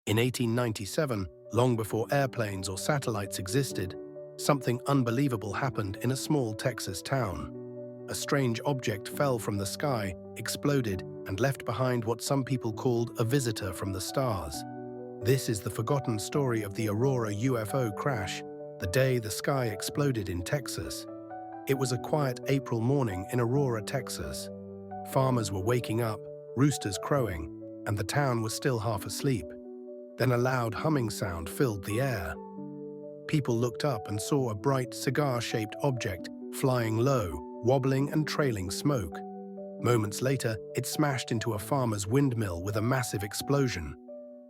In 1897, long before airplanes or satellites existed, something unbelievable happened in a small Texas town. A strange object fell from the sky, exploded, and left behind what some people called a visitor from the stars. This is the forgotten story of the Aurora UFO crash, the day the sky exploded in Texas. It was a quiet April morning in Aurora, Texas. Farmers were waking up, roosters crowing, and the town was still half asleep. Then a loud humming sound filled the air. People looked up and saw a bright cigar-shaped object flying low, wobbling and trailing smoke. Moments later, it smashed into a farmer's windmill with a massive explosion.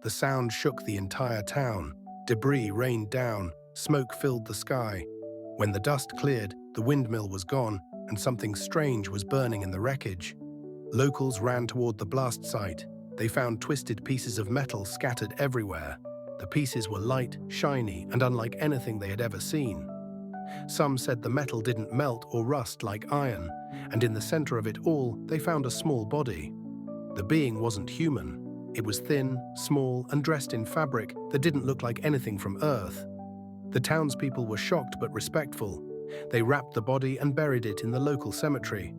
The sound shook the entire town. Debris rained down, smoke filled the sky. When the dust cleared, the windmill was gone, and something strange was burning in the wreckage. Locals ran toward the blast site. They found twisted pieces of metal scattered everywhere. The pieces were light, shiny, and unlike anything they had ever seen. Some said the metal didn't melt or rust like iron, and in the center of it all, they found a small body. The being wasn't human. It was thin, small, and dressed in fabric that didn't look like anything from Earth. The townspeople were shocked but respectful. They wrapped the body and buried it in the local cemetery.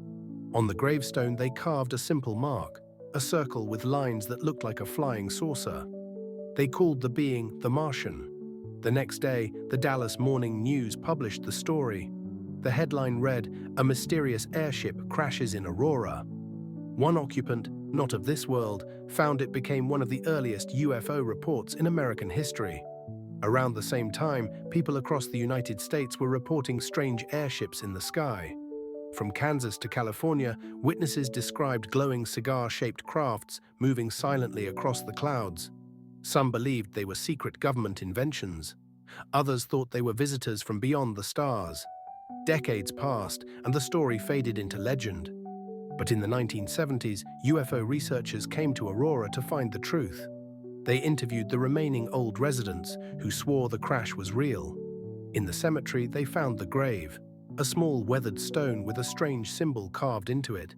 On the gravestone, they carved a simple mark, a circle with lines that looked like a flying saucer. They called the being the Martian. The next day, the Dallas Morning News published the story. The headline read, "A mysterious airship crashes in Aurora." One occupant, not of this world, found it became one of the earliest UFO reports in American history. Around the same time, people across the United States were reporting strange airships in the sky. From Kansas to California, witnesses described glowing cigar-shaped crafts moving silently across the clouds. Some believed they were secret government inventions. Others thought they were visitors from beyond the stars. Decades passed, and the story faded into legend. But in the 1970s, UFO researchers came to Aurora to find the truth. They interviewed the remaining old residents, who swore the crash was real. In the cemetery, they found the grave, a small weathered stone with a strange symbol carved into it.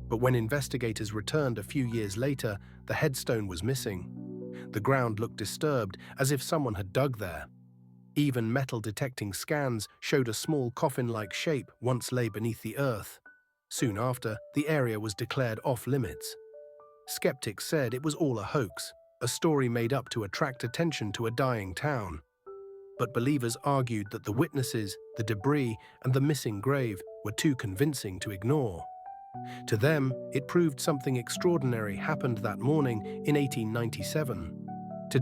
But when investigators returned a few years later, the headstone was missing. The ground looked disturbed, as if someone had dug there. Even metal-detecting scans showed a small coffin-like shape once lay beneath the earth. Soon after, the area was declared off-limits. Skeptics said it was all a hoax, a story made up to attract attention to a dying town. But believers argued that the witnesses, the debris, and the missing grave were too convincing to ignore. To them, it proved something extraordinary happened that morning in 1897.